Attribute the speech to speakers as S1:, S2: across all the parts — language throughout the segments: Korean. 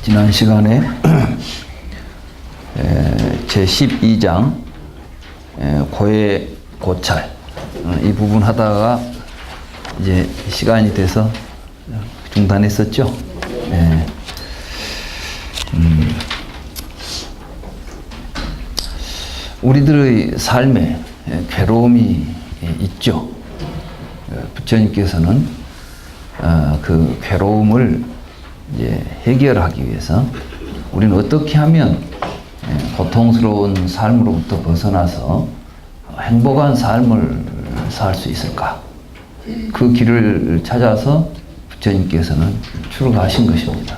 S1: 지난 시간에 제12장 고해 고찰 이 부분 하다가 이제 시간이 돼서 중단했었죠. 우리들의 삶에 괴로움이 있죠. 부처님께서는 그 괴로움을 이제 해결하기 위해서 우리는 어떻게 하면 고통스러운 삶으로부터 벗어나서 행복한 삶을 살 수 있을까? 그 길을 찾아서 부처님께서는 출가하신 것입니다.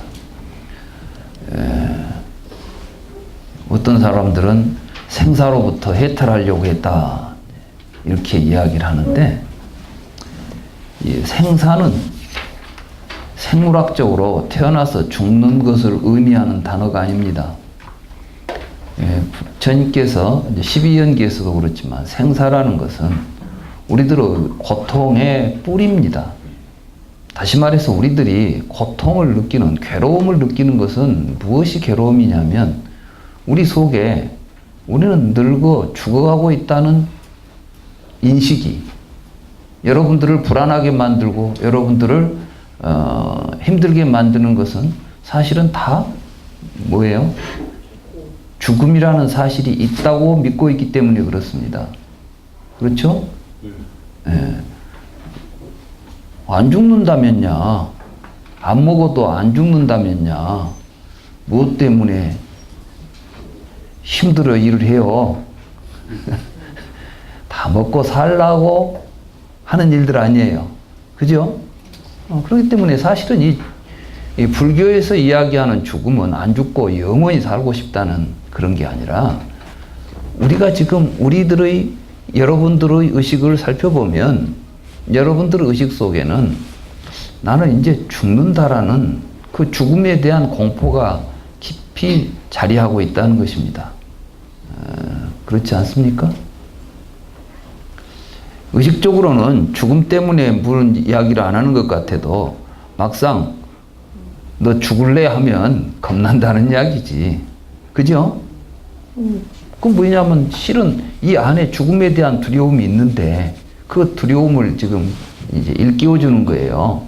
S1: 어떤 사람들은 생사로부터 해탈하려고 했다 이렇게 이야기를 하는데, 이 생사는 생물학적으로 태어나서 죽는 것을 의미하는 단어가 아닙니다. 부처님께서 12연기에서도 그렇지만 생사라는 것은 우리들의 고통의 뿌리입니다. 다시 말해서 우리들이 고통을 느끼는, 괴로움을 느끼는 것은 무엇이 괴로움이냐면 우리 속에 우리는 늙어 죽어가고 있다는 인식이 여러분들을 불안하게 만들고 여러분들을 힘들게 만드는 것은 사실은 다 뭐예요? 죽음이라는 사실이 있다고 믿고 있기 때문에 그렇습니다. 그렇죠? 안 죽는다면야, 안 먹어도 안 죽는다면야, 무엇 때문에 힘들어 일을 해요? 다 먹고 살라고 하는 일들 아니에요. 그죠? 그렇기 때문에 사실은 이 불교에서 이야기하는 죽음은 안 죽고 영원히 살고 싶다는 그런 게 아니라, 우리가 지금 여러분들의 의식을 살펴보면 여러분들의 의식 속에는 나는 이제 죽는다라는 그 죽음에 대한 공포가 깊이 자리하고 있다는 것입니다. 그렇지 않습니까? 의식적으로는 죽음 때문에 무슨 이야기를 안 하는 것 같아도 막상 너 죽을래 하면 겁난다는 이야기지. 그죠? 그건 뭐냐면 실은 이 안에 죽음에 대한 두려움이 있는데 그 두려움을 지금 이제 일깨워주는 거예요.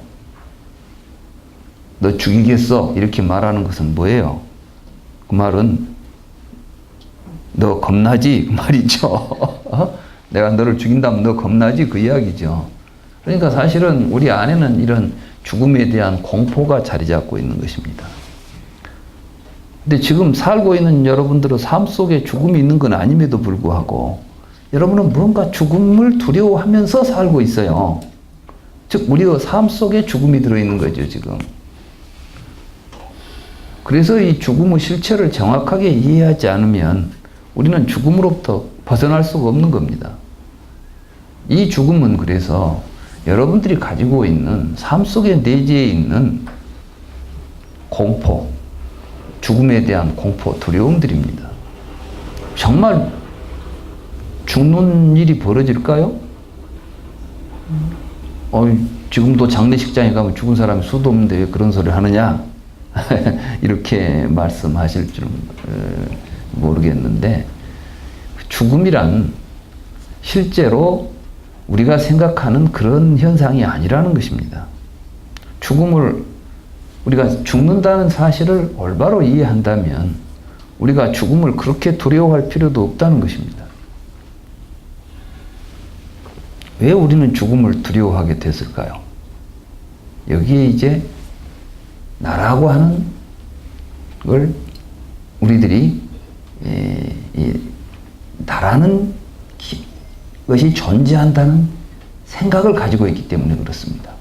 S1: 너 죽이겠어? 이렇게 말하는 것은 뭐예요? 그 말은 너 겁나지? 그 말이죠. 내가 너를 죽인다면 너 겁나지? 그 이야기죠. 그러니까 사실은 우리 안에는 이런 죽음에 대한 공포가 자리 잡고 있는 것입니다. 근데 지금 살고 있는 여러분들의 삶 속에 죽음이 있는 건 아님에도 불구하고 여러분은 무언가 죽음을 두려워하면서 살고 있어요. 즉 우리의 삶 속에 죽음이 들어있는 거죠, 지금. 그래서 이 죽음의 실체를 정확하게 이해하지 않으면 우리는 죽음으로부터 벗어날 수가 없는 겁니다. 이 죽음은 그래서 여러분들이 가지고 있는 삶 속에 내재해 있는 공포, 죽음에 대한 공포, 두려움들입니다. 정말 죽는 일이 벌어질까요? 지금도 장례식장에 가면 죽은 사람이 수도 없는데 왜 그런 소리를 하느냐? 이렇게 말씀하실 줄은 모르겠는데, 죽음이란 실제로 우리가 생각하는 그런 현상이 아니라는 것입니다. 죽음을, 우리가 죽는다는 사실을 올바로 이해한다면 우리가 죽음을 그렇게 두려워할 필요도 없다는 것입니다. 왜 우리는 죽음을 두려워하게 됐을까요? 여기에 이제 나라고 하는 걸 우리들이 나라는 것이 존재한다는 생각을 가지고 있기 때문에 그렇습니다.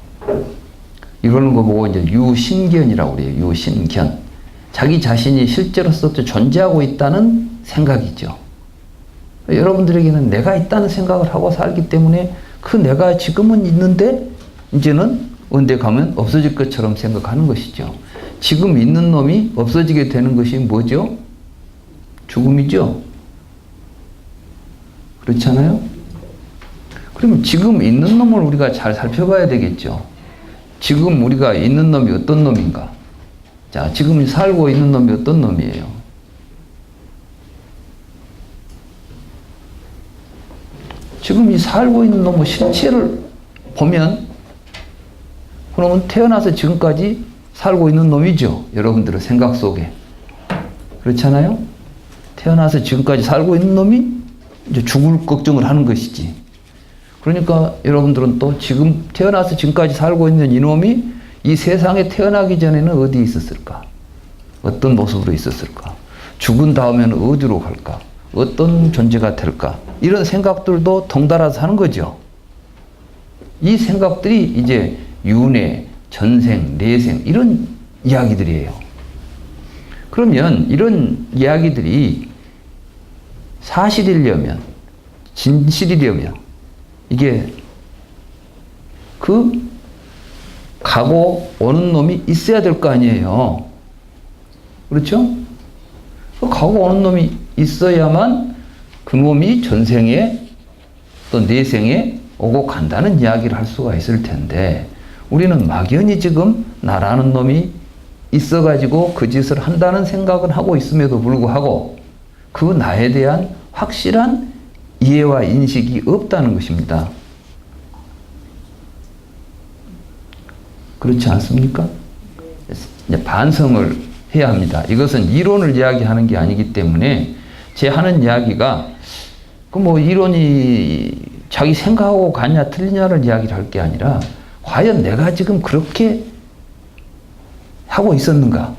S1: 이거는 거 보고 이제 유신견이라고 그래요. 유신견. 자기 자신이 실제로서 존재하고 있다는 생각이죠. 여러분들에게는 내가 있다는 생각을 하고 살기 때문에 그 내가 지금은 있는데 이제는 언제 가면 없어질 것처럼 생각하는 것이죠. 지금 있는 놈이 없어지게 되는 것이 뭐죠? 죽음이죠. 그렇잖아요? 그러면 지금 있는 놈을 우리가 잘 살펴봐야 되겠죠. 지금 우리가 있는 놈이 어떤 놈인가? 자, 지금 살고 있는 놈이 어떤 놈이에요? 지금 이 살고 있는 놈의 실체를 보면, 그러면 태어나서 지금까지 살고 있는 놈이죠. 여러분들의 생각 속에. 그렇잖아요? 태어나서 지금까지 살고 있는 놈이 이제 죽을 걱정을 하는 것이지. 그러니까 여러분들은 또 지금 태어나서 지금까지 살고 있는 이놈이 이 세상에 태어나기 전에는 어디에 있었을까? 어떤 모습으로 있었을까? 죽은 다음에는 어디로 갈까? 어떤 존재가 될까? 이런 생각들도 덩달아서 하는 거죠. 이 생각들이 이제 윤회, 전생, 내생 이런 이야기들이에요. 그러면 이런 이야기들이 사실이려면, 진실이려면 이게 그 가고 오는 놈이 있어야 될 거 아니에요. 그렇죠? 그 가고 오는 놈이 있어야만 그 놈이 전생에 또 내생에 오고 간다는 이야기를 할 수가 있을 텐데, 우리는 막연히 지금 나라는 놈이 있어가지고 그 짓을 한다는 생각은 하고 있음에도 불구하고 그 나에 대한 확실한 이해와 인식이 없다는 것입니다. 그렇지 않습니까? 이제 반성을 해야 합니다. 이것은 이론을 이야기하는 게 아니기 때문에 제 하는 이야기가 그 뭐 이론이 자기 생각하고 같냐 틀리냐를 이야기를 할 게 아니라, 과연 내가 지금 그렇게 하고 있었는가?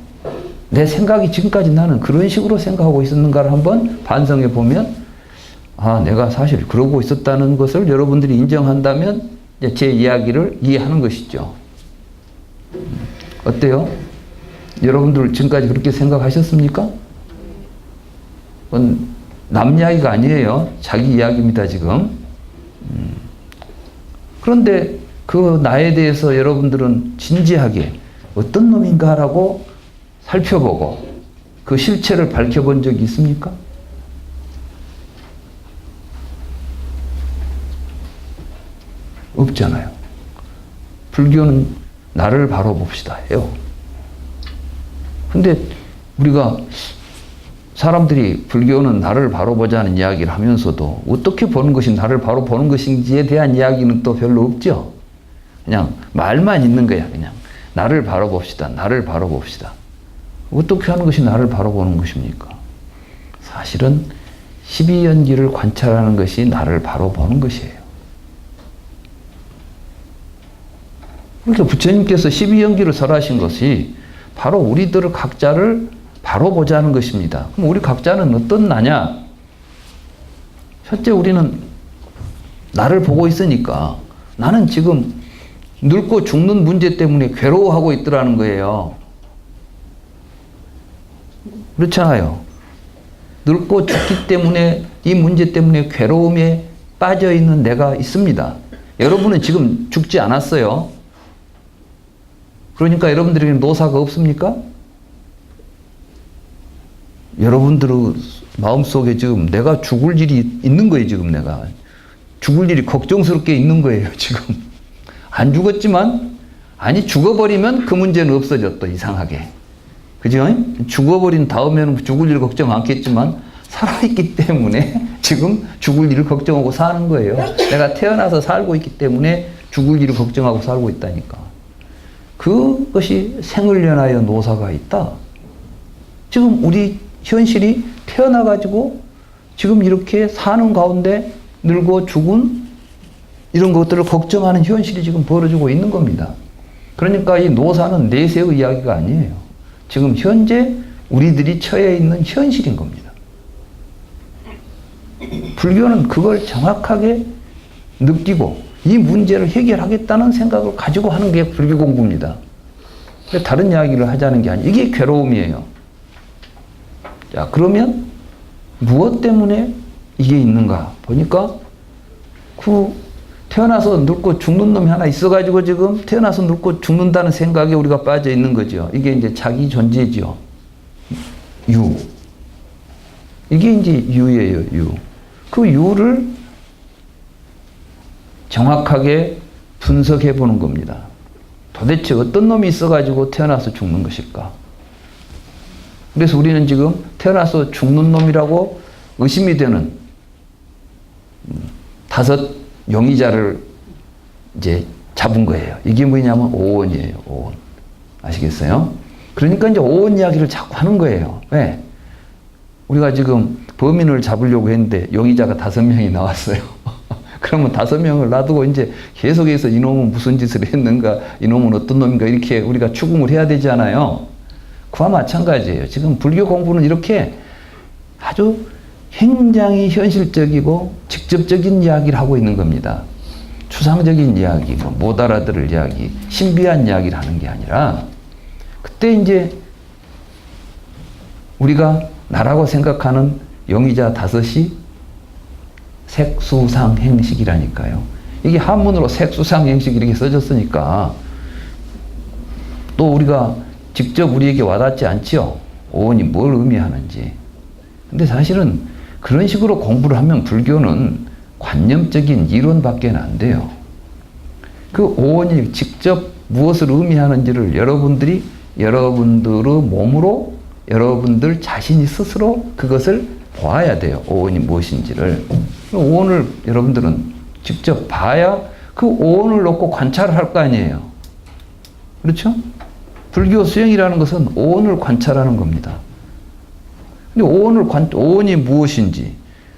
S1: 내 생각이 지금까지 나는 그런 식으로 생각하고 있었는가를 한번 반성해 보면, 아, 내가 사실 그러고 있었다는 것을 여러분들이 인정한다면 이제 제 이야기를 이해하는 것이죠. 어때요? 여러분들 지금까지 그렇게 생각하셨습니까? 그건 남 이야기가 아니에요. 자기 이야기입니다, 지금. 그런데 그 나에 대해서 여러분들은 진지하게 어떤 놈인가라고 살펴보고 그 실체를 밝혀본 적이 있습니까? 없잖아요. 불교는 나를 바로 봅시다 해요. 근데 우리가 사람들이 불교는 나를 바로 보자는 이야기를 하면서도 어떻게 보는 것이 나를 바로 보는 것인지에 대한 이야기는 또 별로 없죠. 그냥 말만 있는 거야. 그냥 나를 바로 봅시다. 나를 바로 봅시다. 어떻게 하는 것이 나를 바로 보는 것입니까? 사실은 12연기를 관찰하는 것이 나를 바로 보는 것이에요. 그러니까 부처님께서 12연기를 설하신 것이 바로 우리들 각자를 바로 보자는 것입니다. 그럼 우리 각자는 어떤 나냐? 첫째, 우리는 나를 보고 있으니까 나는 지금 늙고 죽는 문제 때문에 괴로워하고 있더라는 거예요. 그렇잖아요. 늙고 죽기 때문에, 이 문제 때문에 괴로움에 빠져 있는 내가 있습니다. 여러분은 지금 죽지 않았어요. 그러니까 여러분들에게는 노사가 없습니까? 여러분들의 마음속에 지금 내가 죽을 일이 있는 거예요. 지금 내가 죽을 일이 걱정스럽게 있는 거예요. 지금 안 죽었지만, 아니 죽어버리면 그 문제는 없어져. 또 이상하게, 그죠? 죽어버린 다음에는 죽을 일 걱정 않겠지만 살아있기 때문에 지금 죽을 일을 걱정하고 사는 거예요. 내가 태어나서 살고 있기 때문에 죽을 일을 걱정하고 살고 있다니까. 그것이 생을 연하여 노사가 있다. 지금 우리 현실이 태어나가지고 지금 이렇게 사는 가운데 늙어 죽은 이런 것들을 걱정하는 현실이 지금 벌어지고 있는 겁니다. 그러니까 이 노사는 내세의 이야기가 아니에요. 지금 현재 우리들이 처해 있는 현실인 겁니다. 불교는 그걸 정확하게 느끼고 이 문제를 해결하겠다는 생각을 가지고 하는 게 불교 공부입니다. 다른 이야기를 하자는 게 아니에요. 이게 괴로움이에요. 자, 그러면 무엇 때문에 이게 있는가 보니까 그 태어나서 늙고 죽는 놈이 하나 있어가지고 지금 태어나서 늙고 죽는다는 생각에 우리가 빠져 있는 거죠. 이게 이제 자기 존재죠. 유. 이게 이제 유예요, 유. 그 유를 정확하게 분석해 보는 겁니다. 도대체 어떤 놈이 있어가지고 태어나서 죽는 것일까? 그래서 우리는 지금 태어나서 죽는 놈이라고 의심이 되는 5 용의자를 이제 잡은 거예요. 이게 뭐냐면 오온이에요. 오온. 아시겠어요? 그러니까 이제 오온 이야기를 자꾸 하는 거예요. 왜? 우리가 지금 범인을 잡으려고 했는데 용의자가 5명이 나왔어요. 그러면 5명을 놔두고 이제 계속해서 이놈은 무슨 짓을 했는가, 이놈은 어떤 놈인가 이렇게 우리가 추궁을 해야 되잖아요. 그와 마찬가지예요. 지금 불교 공부는 이렇게 아주 굉장히 현실적이고 직접적인 이야기를 하고 있는 겁니다. 추상적인 이야기, 못 알아들을 이야기, 신비한 이야기를 하는 게 아니라 그때 이제 우리가 나라고 생각하는 용의자 5이 색수상행식이라니까요. 이게 한문으로 색수상행식 이렇게 써졌으니까 또 우리가 직접 우리에게 와닿지 않지요. 오온이 뭘 의미하는지. 근데 사실은 그런 식으로 공부를 하면 불교는 관념적인 이론밖에 안 돼요. 그 오온이 직접 무엇을 의미하는지를 여러분들의 몸으로 여러분들 자신이 스스로 그것을 보아야 돼요. 오온이 무엇인지를. 오온을 여러분들은 직접 봐야 그 오온을 놓고 관찰을 할 거 아니에요. 그렇죠? 불교 수행이라는 것은 오온을 관찰하는 겁니다. 근데 오온이 무엇인지,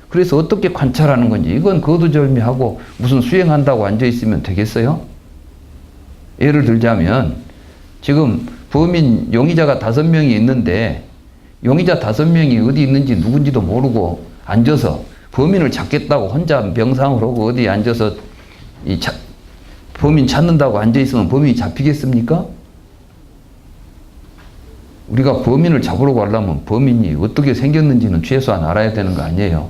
S1: 그래서 어떻게 관찰하는 건지, 이건 거두절미하고 무슨 수행한다고 앉아있으면 되겠어요? 예를 들자면, 지금 범인, 용의자가 5명이 있는데, 용의자 5명이 어디 있는지 누군지도 모르고 앉아서 범인을 찾겠다고 혼자 명상을 하고 어디 앉아서 범인 찾는다고 앉아있으면 범인이 잡히겠습니까? 우리가 범인을 잡으려고 하려면 범인이 어떻게 생겼는지는 최소한 알아야 되는 거 아니에요?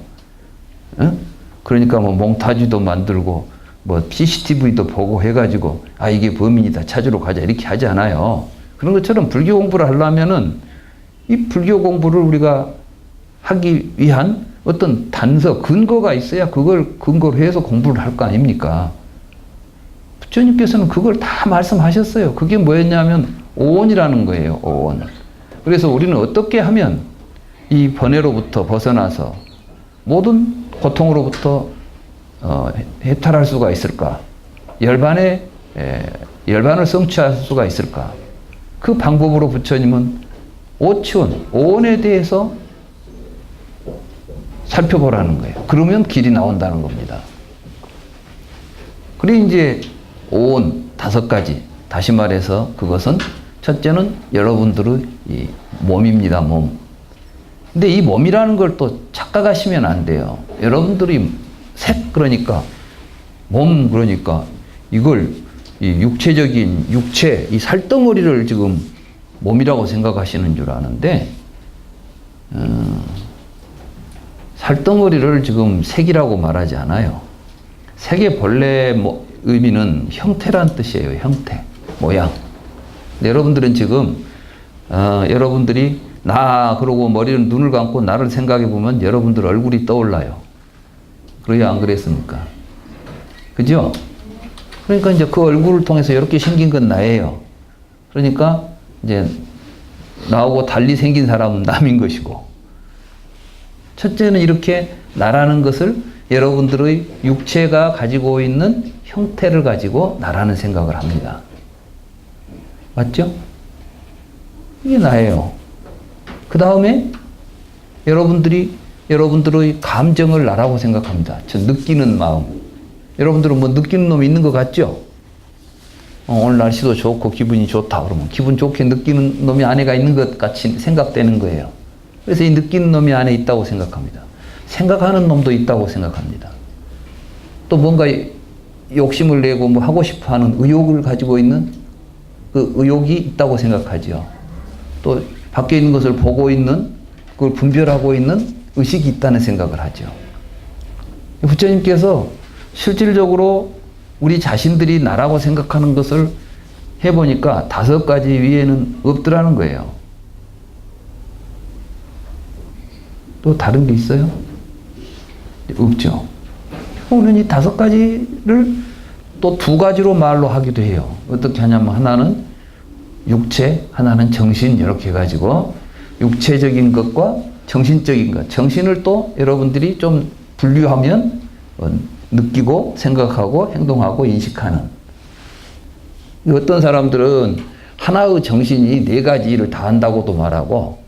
S1: 응? 그러니까 뭐 몽타주도 만들고 뭐 CCTV도 보고 해가지고 아 이게 범인이다 찾으러 가자 이렇게 하지 않아요. 그런 것처럼 불교 공부를 하려면은 이 불교 공부를 우리가 하기 위한 어떤 단서, 근거가 있어야 그걸 근거로 해서 공부를 할 거 아닙니까? 부처님께서는 그걸 다 말씀하셨어요. 그게 뭐였냐면 오온이라는 거예요. 오온. 그래서 우리는 어떻게 하면 이 번뇌로부터 벗어나서 모든 고통으로부터 해탈할 수가 있을까? 열반을 성취할 수가 있을까? 그 방법으로 부처님은 오치원, 오온에 대해서 살펴보라는 거예요. 그러면 길이 나온다는 겁니다. 그리고 이제 오온 5가지. 다시 말해서 그것은 첫째는 여러분들의 이 몸입니다. 몸. 근데 이 몸이라는 걸 또 착각하시면 안 돼요. 여러분들이 색 그러니까 몸 그러니까 이걸 이 육체적인 육체 이 살덩어리를 지금 몸이라고 생각하시는 줄 아는데 살덩어리를 지금 색이라고 말하지 않아요. 색의 본래 의미는 형태란 뜻이에요. 형태, 모양. 여러분들은 지금 여러분들이 나 그러고 머리를 눈을 감고 나를 생각해 보면 여러분들 얼굴이 떠올라요. 그래요, 안 그랬습니까? 그죠? 그러니까 이제 그 얼굴을 통해서 이렇게 생긴 건 나예요. 그러니까 이제 나하고 달리 생긴 사람은 남인 것이고, 첫째는 이렇게 나라는 것을 여러분들의 육체가 가지고 있는 형태를 가지고 나라는 생각을 합니다. 맞죠? 이게 나예요. 그 다음에 여러분들의 감정을 나라고 생각합니다. 저 느끼는 마음. 여러분들은 뭐 느끼는 놈이 있는 것 같죠? 오늘 날씨도 좋고 기분이 좋다 그러면 기분 좋게 느끼는 놈이 안에가 있는 것 같이 생각되는 거예요. 그래서 이 느끼는 놈이 안에 있다고 생각합니다. 생각하는 놈도 있다고 생각합니다. 또 뭔가 욕심을 내고 뭐 하고 싶어 하는 의욕을 가지고 있는 그 의욕이 있다고 생각하죠. 또 밖에 있는 것을 보고 있는, 그걸 분별하고 있는 의식이 있다는 생각을 하죠. 부처님께서 실질적으로 우리 자신들이 나라고 생각하는 것을 해보니까 5가지 위에는 없더라는 거예요. 또 다른 게 있어요? 없죠. 오늘 이 5가지를 또 두 가지로 말로 하기도 해요. 어떻게 하냐면 하나는 육체, 하나는 정신 이렇게 해가지고 육체적인 것과 정신적인 것, 정신을 또 여러분들이 좀 분류하면 느끼고 생각하고 행동하고 인식하는. 어떤 사람들은 하나의 정신이 네 가지 일을 다 한다고도 말하고,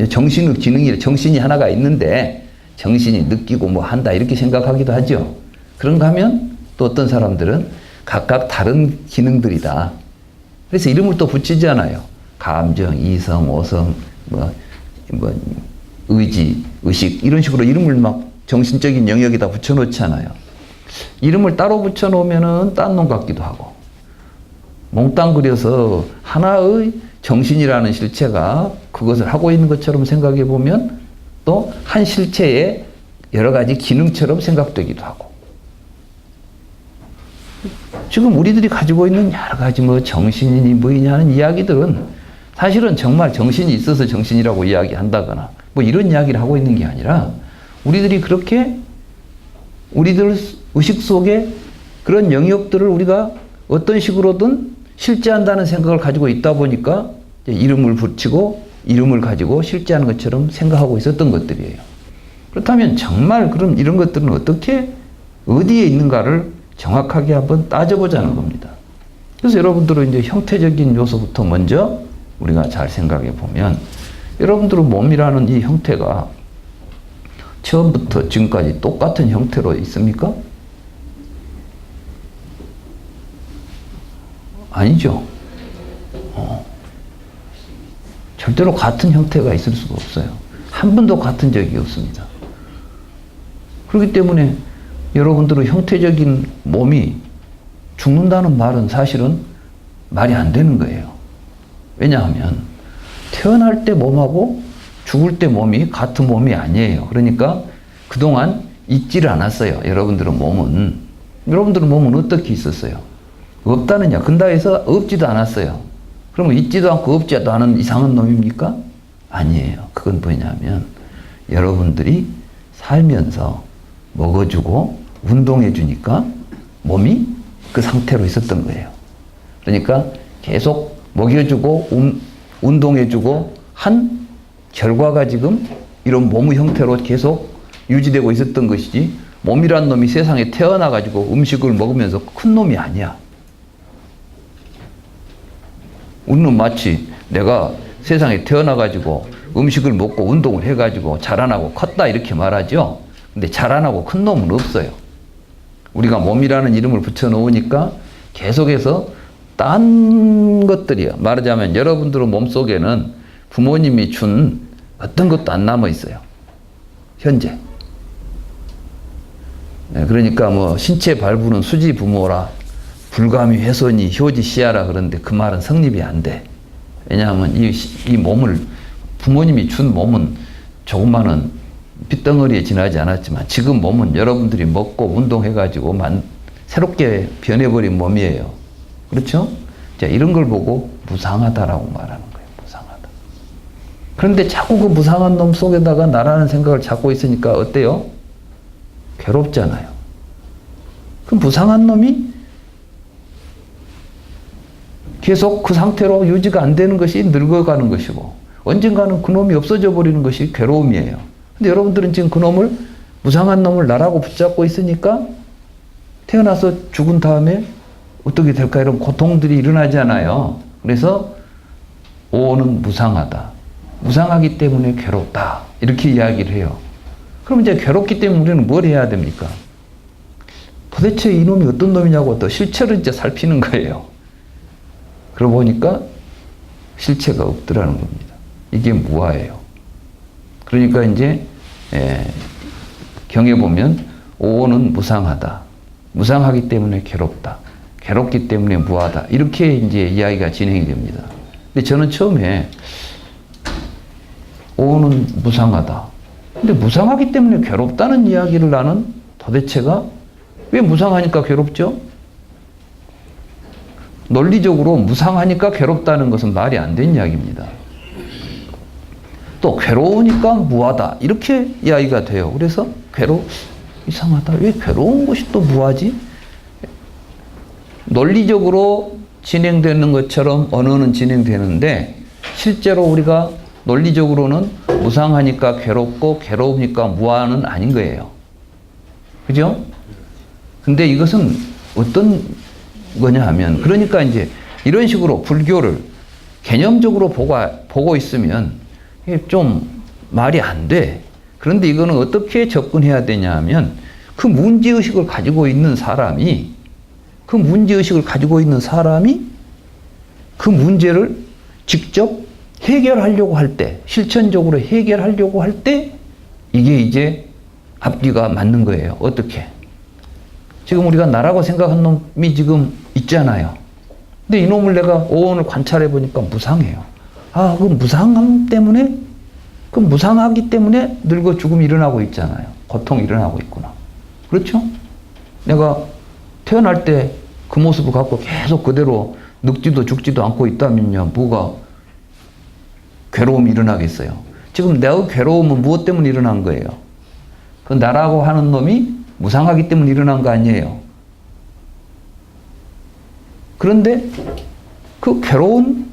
S1: 정신의 기능이, 정신이 하나가 있는데 정신이 느끼고 뭐 한다 이렇게 생각하기도 하죠. 그런가 하면 또 어떤 사람들은 각각 다른 기능들이다. 그래서 이름을 또 붙이잖아요. 감정, 이성, 오성, 의지, 의식 이런 식으로 이름을 막 정신적인 영역에다 붙여놓잖아요. 이름을 따로 붙여놓으면은 딴 놈 같기도 하고, 몽땅 그려서 하나의 정신이라는 실체가 그것을 하고 있는 것처럼 생각해 보면 또 한 실체의 여러 가지 기능처럼 생각되기도 하고. 지금 우리들이 가지고 있는 여러 가지 뭐 정신이니 뭐이냐는 이야기들은 사실은 정말 정신이 있어서 정신이라고 이야기한다거나 뭐 이런 이야기를 하고 있는 게 아니라, 우리들이 그렇게 우리들 의식 속에 그런 영역들을 우리가 어떤 식으로든 실제한다는 생각을 가지고 있다 보니까 이름을 붙이고 이름을 가지고 실제하는 것처럼 생각하고 있었던 것들이에요. 그렇다면 정말 그럼 이런 것들은 어떻게 어디에 있는가를 정확하게 한번 따져보자는 겁니다. 그래서 여러분들은 이제 형태적인 요소부터 먼저 우리가 잘 생각해 보면, 여러분들은 몸이라는 이 형태가 처음부터 지금까지 똑같은 형태로 있습니까? 아니죠. 절대로 같은 형태가 있을 수가 없어요. 한 번도 같은 적이 없습니다. 그렇기 때문에 여러분들은 형태적인 몸이 죽는다는 말은 사실은 말이 안 되는 거예요. 왜냐하면 태어날 때 몸하고 죽을 때 몸이 같은 몸이 아니에요. 그러니까 그동안 있지를 않았어요. 여러분들은 몸은 어떻게 있었어요? 없다느냐? 근다해서 없지도 않았어요. 그러면 있지도 않고 없지도 않은 이상한 놈입니까? 아니에요. 그건 뭐냐면 여러분들이 살면서 먹어주고 운동해주니까 몸이 그 상태로 있었던 거예요. 그러니까 계속 먹여주고 운동해주고 한 결과가 지금 이런 몸의 형태로 계속 유지되고 있었던 것이지, 몸이란 놈이 세상에 태어나가지고 음식을 먹으면서 큰 놈이 아니야. 우리는 마치 내가 세상에 태어나가지고 음식을 먹고 운동을 해가지고 자라나고 컸다 이렇게 말하죠. 근데 자라나고 큰 놈은 없어요. 우리가 몸이라는 이름을 붙여놓으니까 계속해서 딴 것들이요. 말하자면 여러분들의 몸속에는 부모님이 준 어떤 것도 안 남아 있어요. 현재. 그러니까 뭐 신체 발부는 수지 부모라, 불가미 훼손이 효지 시야라 그러는데 그 말은 성립이 안 돼. 왜냐하면 이 몸을, 부모님이 준 몸은 조그마한 핏덩어리에 지나지 않았지만 지금 몸은 여러분들이 먹고 운동해가지고 새롭게 변해버린 몸이에요. 그렇죠? 자, 이런 걸 보고 무상하다라고 말하는 거예요. 무상하다. 그런데 자꾸 그 무상한 놈 속에다가 나라는 생각을 잡고 있으니까 어때요? 괴롭잖아요. 그 무상한 놈이 계속 그 상태로 유지가 안 되는 것이 늙어가는 것이고, 언젠가는 그 놈이 없어져 버리는 것이 괴로움이에요. 근데 여러분들은 지금 그 놈을, 무상한 놈을 나라고 붙잡고 있으니까 태어나서 죽은 다음에 어떻게 될까 이런 고통들이 일어나잖아요. 그래서 오는 무상하다. 무상하기 때문에 괴롭다. 이렇게 이야기를 해요. 그럼 이제 괴롭기 때문에 우리는 뭘 해야 됩니까? 도대체 이놈이 어떤 놈이냐고 또 실체를 이제 살피는 거예요. 그러고 보니까 실체가 없더라는 겁니다. 이게 무아예요. 그러니까 이제 경에 보면 오는 무상하다. 무상하기 때문에 괴롭다. 괴롭기 때문에 무하다. 이렇게 이제 이야기가 진행이 됩니다. 근데 저는 처음에 오는 무상하다. 근데 무상하기 때문에 괴롭다는 이야기를 나는 도대체가 왜 무상하니까 괴롭죠? 논리적으로 무상하니까 괴롭다는 것은 말이 안 되는 이야기입니다. 또 괴로우니까 무하다. 이렇게 이야기가 돼요. 그래서 이상하다. 왜 괴로운 것이 또 무하지? 논리적으로 진행되는 것처럼 언어는 진행되는데 실제로 우리가 논리적으로는 무상하니까 괴롭고 괴로우니까 무한은 아닌 거예요. 그죠? 근데 이것은 어떤 거냐 하면 그러니까 이제 이런 식으로 불교를 개념적으로 보고 있으면 좀 말이 안 돼. 그런데 이거는 어떻게 접근해야 되냐 하면 그 문제의식을 가지고 있는 사람이 그 문제를 직접 해결하려고 할 때, 실천적으로 해결하려고 할 때 이게 이제 앞뒤가 맞는 거예요. 어떻게? 지금 우리가 나라고 생각한 놈이 지금 있잖아요. 근데 이놈을 내가 오온을 관찰해 보니까 무상해요. 아, 그 무상함 때문에, 그 무상하기 때문에 늙어 죽음이 일어나고 있잖아요. 고통이 일어나고 있구나. 그렇죠? 내가 태어날 때 그 모습을 갖고 계속 그대로 늙지도 죽지도 않고 있다면요. 뭐가 괴로움이 일어나겠어요. 지금 내가 괴로움은 무엇 때문에 일어난 거예요? 그 나라고 하는 놈이 무상하기 때문에 일어난 거 아니에요. 그런데 그 괴로운,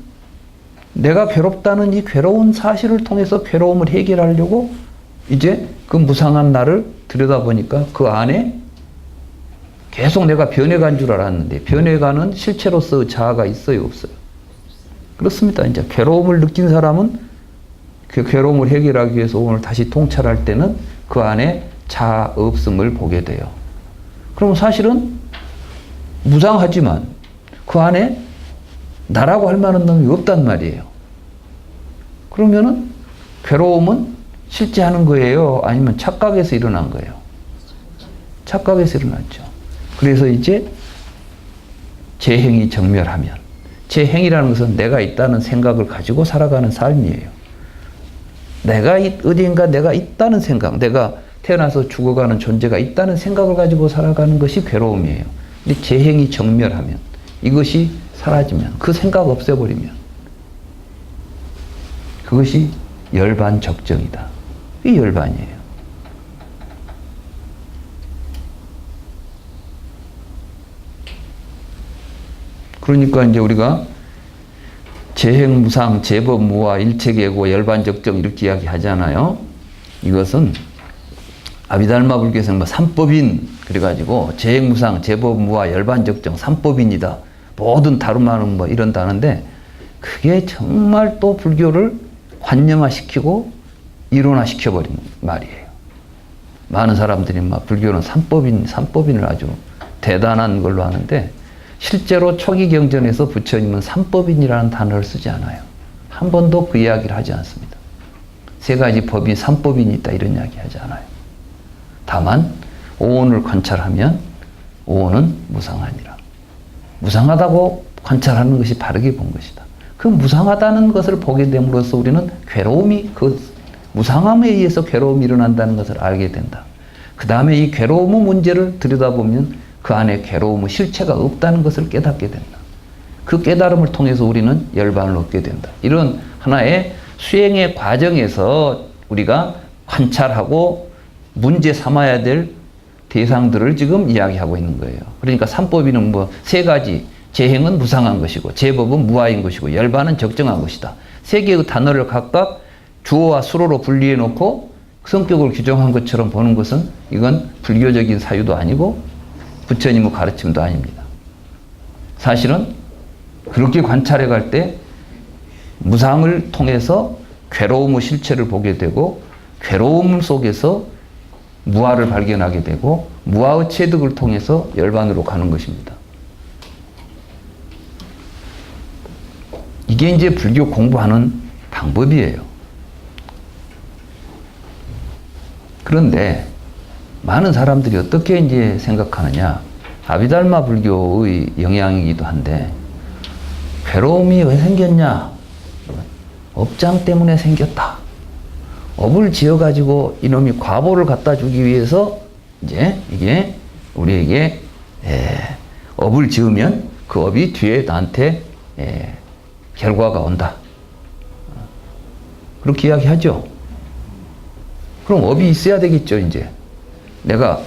S1: 내가 괴롭다는 이 괴로운 사실을 통해서 괴로움을 해결하려고 이제 그 무상한 나를 들여다보니까 그 안에 계속 내가 변해간 줄 알았는데 변해가는 실체로서의 자아가 있어요, 없어요? 그렇습니다. 이제 괴로움을 느낀 사람은 그 괴로움을 해결하기 위해서 오늘 다시 통찰할 때는 그 안에 자아 없음을 보게 돼요. 그럼 사실은 무상하지만 그 안에 나라고 할 만한 놈이 없단 말이에요. 그러면은 괴로움은 실제 하는 거예요? 아니면 착각에서 일어난 거예요? 착각에서 일어났죠. 그래서 이제 제 행이 정멸하면, 제 행이라는 것은 내가 있다는 생각을 가지고 살아가는 삶이에요. 내가 어디인가 내가 있다는 생각, 내가 태어나서 죽어가는 존재가 있다는 생각을 가지고 살아가는 것이 괴로움이에요. 근데 제 행이 정멸하면, 이것이 사라지면, 그 생각 없애버리면 그것이 열반적정이다. 이게 열반이에요. 그러니까 이제 우리가 재행무상, 재법무화, 일체계고, 열반적정 이렇게 이야기하잖아요. 이것은 아비달마 불교에서는 뭐 삼법인 그래가지고 재행무상, 재법무화, 열반적정 삼법인이다. 모든 다루마는 뭐 이런다는데 그게 정말 또 불교를 관념화시키고 이론화시켜버린 말이에요. 많은 사람들이 막 불교는 삼법인을 아주 대단한 걸로 하는데 실제로 초기 경전에서 부처님은 삼법인이라는 단어를 쓰지 않아요. 한 번도 그 이야기를 하지 않습니다. 세 가지 법이 삼법인이 있다 이런 이야기 하지 않아요. 다만 오온을 관찰하면 오온은 무상하니라. 무상하다고 관찰하는 것이 바르게 본 것이다. 그 무상하다는 것을 보게 됨으로써 우리는 괴로움이, 그 무상함에 의해서 괴로움이 일어난다는 것을 알게 된다. 그 다음에 이 괴로움의 문제를 들여다보면 그 안에 괴로움의 실체가 없다는 것을 깨닫게 된다. 그 깨달음을 통해서 우리는 열반을 얻게 된다. 이런 하나의 수행의 과정에서 우리가 관찰하고 문제 삼아야 될 대상들을 지금 이야기하고 있는 거예요. 그러니까 삼법인은 뭐 세 가지, 재행은 무상한 것이고 재법은 무아인 것이고 열반은 적정한 것이다. 세 개의 단어를 각각 주어와 수로로 분리해 놓고 성격을 규정한 것처럼 보는 것은 이건 불교적인 사유도 아니고 부처님의 가르침도 아닙니다. 사실은 그렇게 관찰해 갈 때 무상을 통해서 괴로움의 실체를 보게 되고 괴로움 속에서 무아를 발견하게 되고 무아의 체득을 통해서 열반으로 가는 것입니다. 이게 이제 불교 공부하는 방법이에요. 그런데 많은 사람들이 어떻게 이제 생각하느냐. 아비달마 불교의 영향이기도 한데, 괴로움이 왜 생겼냐? 업장 때문에 생겼다. 업을 지어가지고 이놈이 과보를 갖다 주기 위해서 이제 이게 우리에게 업을 지으면 그 업이 뒤에 나한테 결과가 온다. 그렇게 이야기하죠. 그럼 업이 있어야 되겠죠, 이제. 내가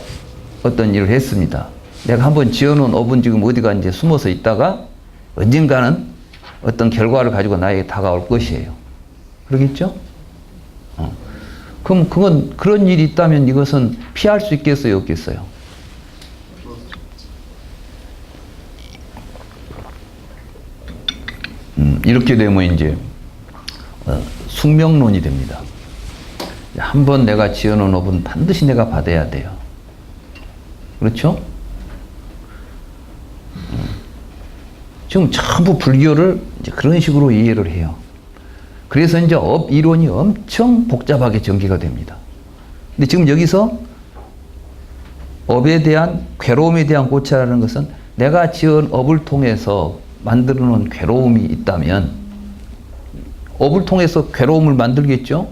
S1: 어떤 일을 했습니다. 내가 한번 지어놓은 업은 지금 어디가 이제 숨어서 있다가 언젠가는 어떤 결과를 가지고 나에게 다가올 것이에요. 그러겠죠? 그럼 그건 그런 일이 있다면 이것은 피할 수 있겠어요, 없겠어요? 이렇게 되면 이제 숙명론이 됩니다. 한번 내가 지어놓은 업은 반드시 내가 받아야 돼요. 그렇죠? 지금 전부 불교를 이제 그런 식으로 이해를 해요. 그래서 이제 업 이론이 엄청 복잡하게 전개가 됩니다. 근데 지금 여기서 업에 대한 괴로움에 대한 고찰하는 것은 내가 지은 업을 통해서 만들어 놓은 괴로움이 있다면 업을 통해서 괴로움을 만들겠죠?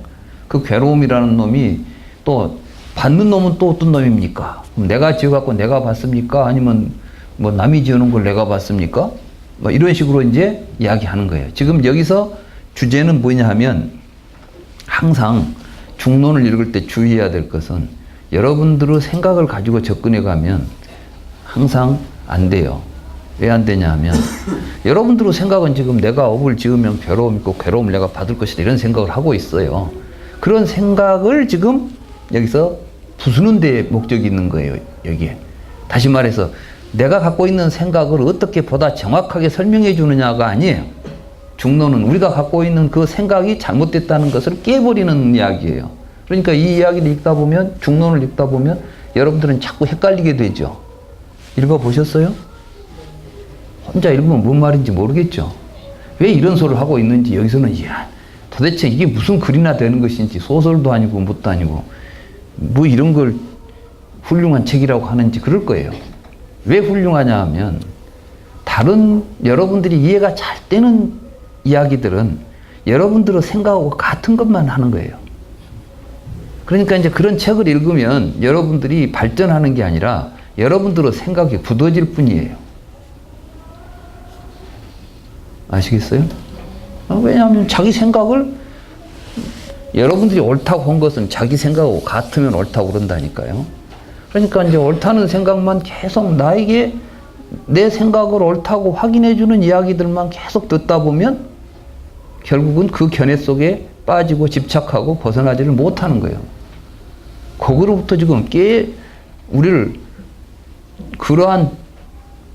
S1: 그 괴로움이라는 놈이 또 받는 놈은 또 어떤 놈입니까? 그럼 내가 지어갖고 내가 받습니까? 아니면 뭐 남이 지어놓은 걸 내가 받습니까? 뭐 이런 식으로 이제 이야기하는 거예요. 지금 여기서 주제는 뭐냐 하면 항상 중론을 읽을 때 주의해야 될 것은 여러분들의 생각을 가지고 접근해 가면 항상 안 돼요. 왜 안 되냐 하면 여러분들의 생각은 지금 내가 업을 지으면 괴로움 있고 괴로움을 내가 받을 것이다 이런 생각을 하고 있어요. 그런 생각을 지금 여기서 부수는 데 목적이 있는 거예요. 여기에. 다시 말해서 내가 갖고 있는 생각을 어떻게 보다 정확하게 설명해 주느냐가 아니에요. 중론은 우리가 갖고 있는 그 생각이 잘못됐다는 것을 깨버리는 이야기예요. 그러니까 이 이야기를 읽다 보면 중론을 읽다 보면 여러분들은 자꾸 헷갈리게 되죠. 읽어보셨어요? 혼자 읽으면 뭔 말인지 모르겠죠. 왜 이런 소리를 하고 있는지 여기서는 이야 도대체 이게 무슨 글이나 되는 것인지 소설도 아니고 뭣도 아니고 뭐 이런 걸 훌륭한 책이라고 하는지 그럴 거예요. 왜 훌륭하냐 하면 다른 여러분들이 이해가 잘 되는 이야기들은 여러분들의 생각하고 같은 것만 하는 거예요. 그러니까 이제 그런 책을 읽으면 여러분들이 발전하는 게 아니라 여러분들의 생각이 굳어질 뿐이에요. 아시겠어요? 왜냐하면 자기 생각을 여러분들이 옳다고 한 것은 자기 생각하고 같으면 옳다고 그런다니까요. 그러니까 이제 옳다는 생각만 계속 나에게 내 생각을 옳다고 확인해주는 이야기들만 계속 듣다 보면 결국은 그 견해 속에 빠지고 집착하고 벗어나지를 못하는 거예요. 거기로부터 지금 우리를 그러한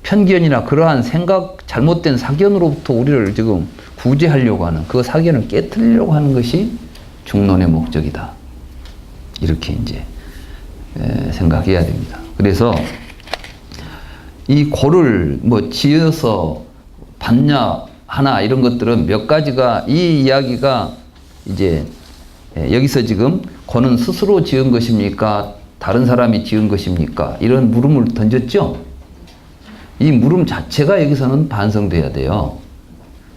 S1: 편견이나 그러한 생각, 잘못된 사견으로부터 우리를 지금 구제하려고 하는 그 사견을 깨트리려고 하는 것이 중론의 목적이다. 이렇게 이제 생각해야 됩니다. 그래서 이 고를 뭐 지어서 받냐 하나 이런 것들은 몇 가지가 이 이야기가 이제 여기서 지금 고는 스스로 지은 것입니까? 다른 사람이 지은 것입니까? 이런 물음을 던졌죠? 이 물음 자체가 여기서는 반성돼야 돼요.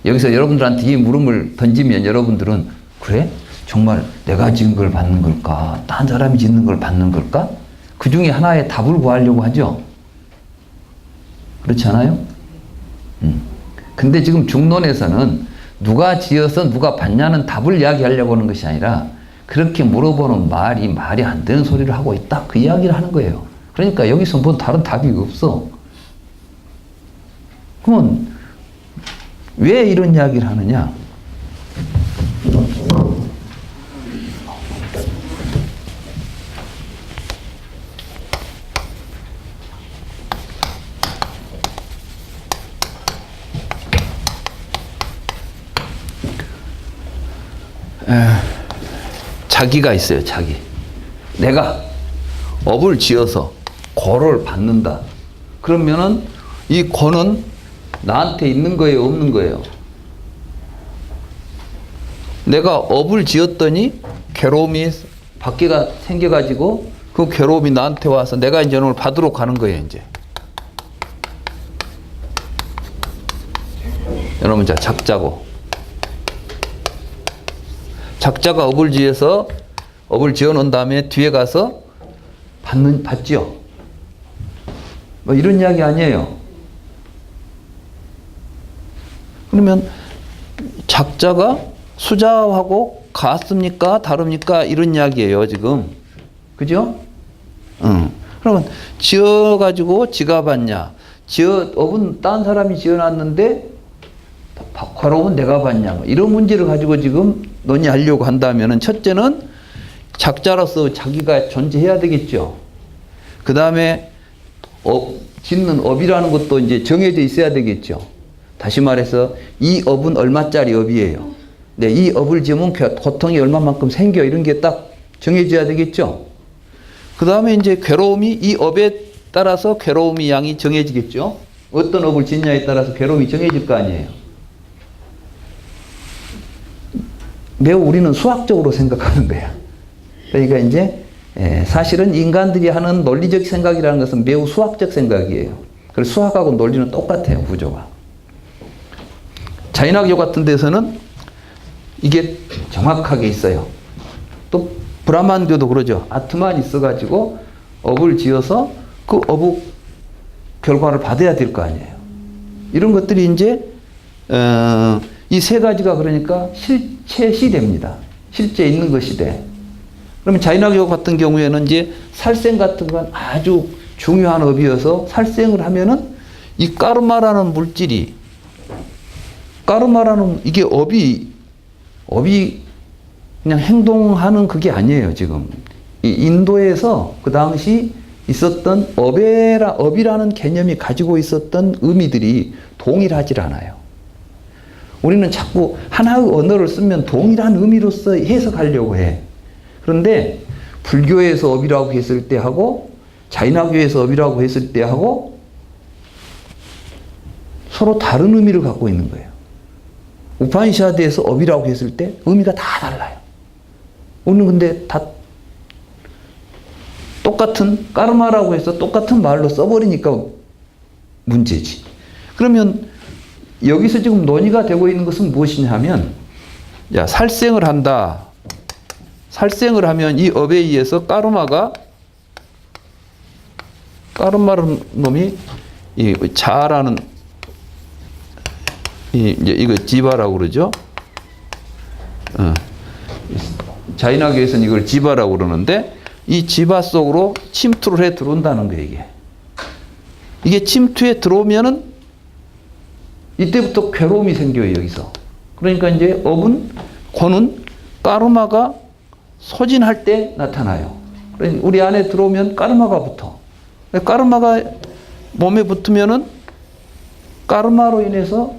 S1: 여기서 여러분들한테 이 물음을 던지면 여러분들은 그래? 정말 내가 지은 걸 받는 걸까? 딴 사람이 짓는 걸 받는 걸까? 그 중에 하나의 답을 구하려고 하죠. 그렇지 않아요? 근데 지금 중론에서는 누가 지어서 누가 받냐는 답을 이야기하려고 하는 것이 아니라 그렇게 물어보는 말이 안 되는 소리를 하고 있다. 그 이야기를 하는 거예요. 그러니까 여기서 뭐 다른 답이 없어. 그러면 왜 이런 이야기를 하느냐? 자기가 있어요. 자기. 내가 업을 지어서 고를 받는다. 그러면은 이 고는 나한테 있는 거예요, 없는 거예요? 내가 업을 지었더니 괴로움이 밖에가 생겨가지고 그 괴로움이 나한테 와서 내가 이제 오늘 받으러 가는 거예요, 이제. 여러분, 자, 작자고. 작자가 업을 지어 놓은 다음에 뒤에 가서 받지요. 뭐 이런 이야기 아니에요. 그러면 작자가 수자하고 같습니까? 다릅니까? 이런 이야기예요, 지금. 그죠? 그러면 지어가지고 지가 받냐? 업은 딴 사람이 지어놨는데 괴로움은 내가 받냐? 뭐 이런 문제를 가지고 지금 논의하려고 한다면은 첫째는 작자로서 자기가 존재해야 되겠죠. 그 다음에 짓는 업이라는 것도 이제 정해져 있어야 되겠죠. 다시 말해서 이 업은 얼마짜리 업이에요. 네, 이 업을 지으면 고통이 얼마만큼 생겨 이런 게 딱 정해져야 되겠죠. 그 다음에 이제 괴로움이 이 업에 따라서 괴로움이 양이 정해지겠죠. 어떤 업을 짓냐에 따라서 괴로움이 정해질 거 아니에요. 매우 우리는 수학적으로 생각하는 거야. 그러니까 이제 사실은 인간들이 하는 논리적 생각이라는 것은 매우 수학적 생각이에요. 그래서 수학하고 논리는 똑같아요, 구조가. 자인학교 같은 데서는 이게 정확하게 있어요. 또 브라만교도 그러죠. 아트만 있어가지고 업을 지어서 그 업의 결과를 받아야 될 거 아니에요. 이런 것들이 이제 이 세 가지가 그러니까 실체 시대입니다. 실제 있는 것 시대. 그러면 자인학교 같은 경우에는 이제 살생 같은 건 아주 중요한 업이어서 살생을 하면은 이 까르마라는 물질이 까르마라는 이게 업이 그냥 행동하는 그게 아니에요, 지금. 이 인도에서 그 당시 있었던 업이라는 개념이 가지고 있었던 의미들이 동일하질 않아요. 우리는 자꾸 하나의 언어를 쓰면 동일한 의미로서 해석하려고 해. 그런데 불교에서 업이라고 했을 때 하고 자인학교에서 업이라고 했을 때 하고 서로 다른 의미를 갖고 있는 거예요. 우파니샤드에서 업이라고 했을 때 의미가 다 달라요. 우리는 근데 다 똑같은 까르마라고 해서 똑같은 말로 써버리니까 문제지. 그러면 여기서 지금 논의가 되고 있는 것은 무엇이냐 하면 야, 살생을 한다. 살생을 하면 이 업에 의해서 까르마라는 놈이 이 자라는 이거 지바라고 그러죠. 자인학교에서는 이걸 지바라고 그러는데 이 지바 속으로 침투를 해 들어온다는 거예요, 이게. 이게 침투해 들어오면은 이때부터 괴로움이 생겨요, 여기서. 그러니까 이제 권은 까르마가 소진할 때 나타나요. 그러니까 우리 안에 들어오면 까르마가 붙어. 까르마가 몸에 붙으면은 까르마로 인해서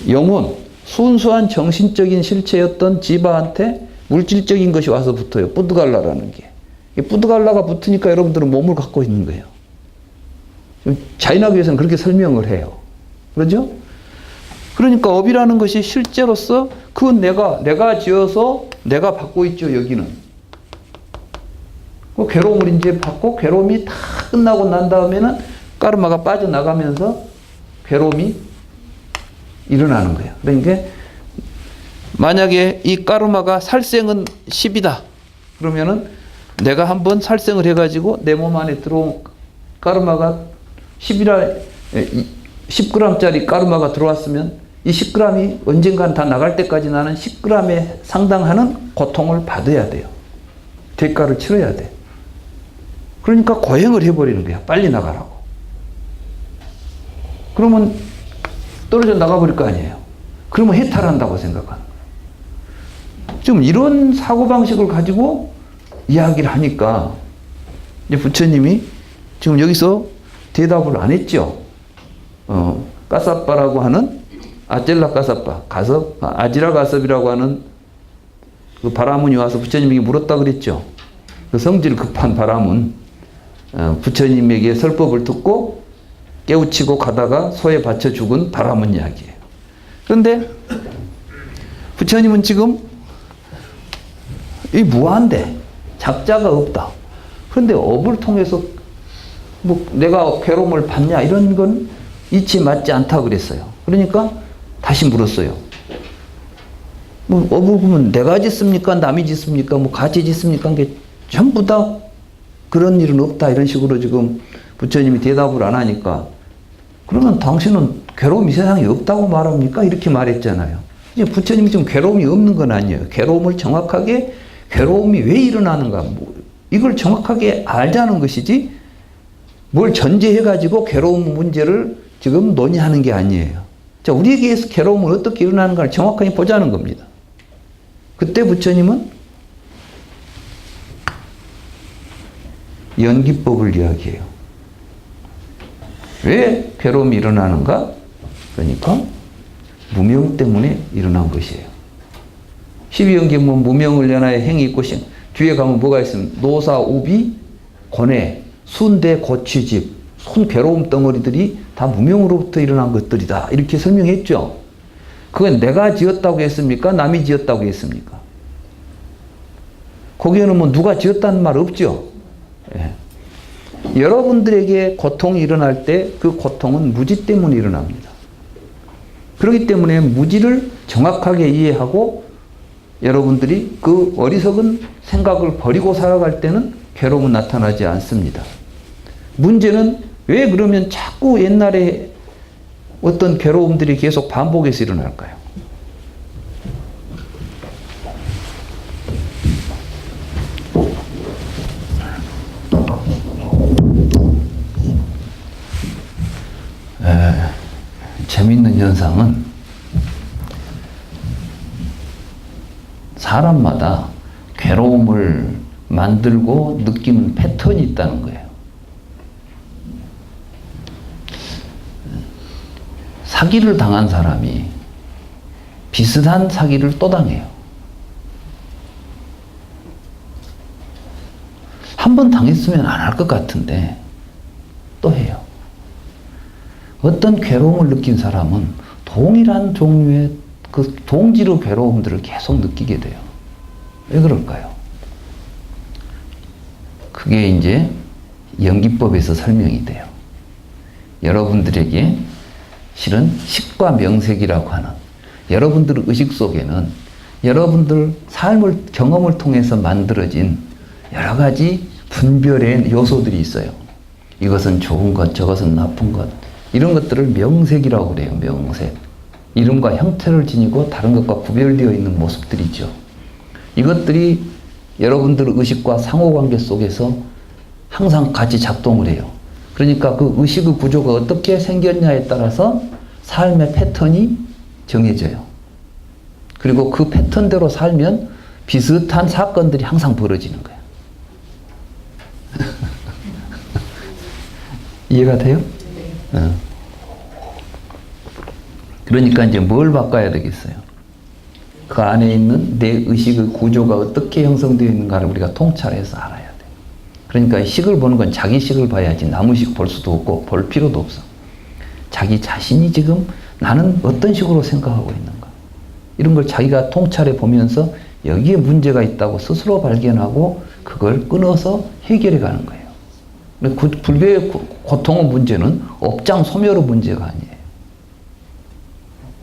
S1: 영혼, 순수한 정신적인 실체였던 지바한테 물질적인 것이 와서 붙어요. 뿌드갈라라는 게. 뿌드갈라가 붙으니까 여러분들은 몸을 갖고 있는 거예요. 자인학교에서는 그렇게 설명을 해요. 그러죠? 그러니까 업이라는 것이 실제로서 그건 내가 지어서 내가 받고 있죠, 여기는. 그 괴로움을 이제 받고 괴로움이 다 끝나고 난 다음에는 까르마가 빠져나가면서 괴로움이 일어나는 거예요. 그러니까 만약에 이 까르마가 살생은 10이다. 그러면은 내가 한번 살생을 해가지고 내 몸 안에 들어온 까르마가 10g짜리 까르마가 들어왔으면 이 10g이 언젠간 다 나갈 때까지 나는 10g에 상당하는 고통을 받아야 돼요. 대가를 치러야 돼. 그러니까 고행을 해버리는 거야. 빨리 나가라고. 그러면 떨어져 나가버릴 거 아니에요. 그러면 해탈한다고 생각하는 거예요. 지금 이런 사고방식을 가지고 이야기를 하니까 이제 부처님이 지금 여기서 대답을 안 했죠. 까사빠라고 하는 아젤라 까사빠, 아지라 가섭이라고 하는 그 바라문이 와서 부처님에게 물었다 그랬죠. 그 성질 급한 바라문, 부처님에게 설법을 듣고 깨우치고 가다가 소에 받쳐 죽은 바라문 이야기예요. 그런데 부처님은 지금 이 무한대, 작자가 없다. 그런데 업을 통해서 뭐 내가 괴로움을 받냐 이런 건 이치에 맞지 않다 그랬어요. 그러니까 다시 물었어요. 뭐 업을 보면 내가 짓습니까? 남이 짓습니까? 뭐 같이 짓습니까? 이게 전부 다 그런 일은 없다. 이런 식으로 지금 부처님이 대답을 안 하니까 그러면 당신은 괴로움이 세상에 없다고 말합니까? 이렇게 말했잖아요. 이제 부처님이 지금 괴로움이 없는 건 아니에요. 괴로움을 정확하게 괴로움이 왜 일어나는가? 뭐 이걸 정확하게 알자는 것이지 뭘 전제해가지고 괴로움 문제를 지금 논의하는 게 아니에요. 자, 우리에게서 괴로움은 어떻게 일어나는가를 정확하게 보자는 겁니다. 그때 부처님은 연기법을 이야기해요. 왜 괴로움이 일어나는가? 그러니까 무명 때문에 일어난 것이에요. 12연기면 무명을 연하여 행이 있고 뒤에 가면 뭐가 있으면 노사, 우비, 고뇌, 순대, 고취집, 손 괴로움 덩어리들이 다 무명으로부터 일어난 것들이다. 이렇게 설명했죠. 그건 내가 지었다고 했습니까? 남이 지었다고 했습니까? 거기에는 뭐 누가 지었다는 말 없죠. 예. 여러분들에게 고통이 일어날 때 그 고통은 무지 때문에 일어납니다. 그렇기 때문에 무지를 정확하게 이해하고 여러분들이 그 어리석은 생각을 버리고 살아갈 때는 괴로움은 나타나지 않습니다. 문제는 왜 그러면 자꾸 옛날에 어떤 괴로움들이 계속 반복해서 일어날까요? 재밌는 현상은 사람마다 괴로움을 만들고 느끼는 패턴이 있다는 거예요. 사기를 당한 사람이 비슷한 사기를 또 당해요. 한 번 당했으면 안 할 것 같은데 또 해요. 어떤 괴로움을 느낀 사람은 동일한 종류의 그 동질의 괴로움들을 계속 느끼게 돼요. 왜 그럴까요? 그게 이제 연기법에서 설명이 돼요. 여러분들에게 실은 식과 명색이라고 하는 여러분들의 의식 속에는 여러분들 삶을 경험을 통해서 만들어진 여러 가지 분별의 요소들이 있어요. 이것은 좋은 것, 저것은 나쁜 것, 이런 것들을 명색이라고 그래요. 명색. 이름과 형태를 지니고 다른 것과 구별되어 있는 모습들이죠. 이것들이 여러분들의 의식과 상호관계 속에서 항상 같이 작동을 해요. 그러니까 그 의식의 구조가 어떻게 생겼냐에 따라서 삶의 패턴이 정해져요. 그리고 그 패턴대로 살면 비슷한 사건들이 항상 벌어지는 거예요. 이해가 돼요? 그러니까 이제 뭘 바꿔야 되겠어요? 그 안에 있는 내 의식의 구조가 어떻게 형성되어 있는가를 우리가 통찰해서 알아야 돼. 그러니까 식을 보는 건 자기 식을 봐야지 남의 식 볼 수도 없고 볼 필요도 없어. 자기 자신이 지금 나는 어떤 식으로 생각하고 있는가. 이런 걸 자기가 통찰해 보면서 여기에 문제가 있다고 스스로 발견하고 그걸 끊어서 해결해 가는 거예요. 불교의 고통의 문제는 업장 소멸의 문제가 아니에요.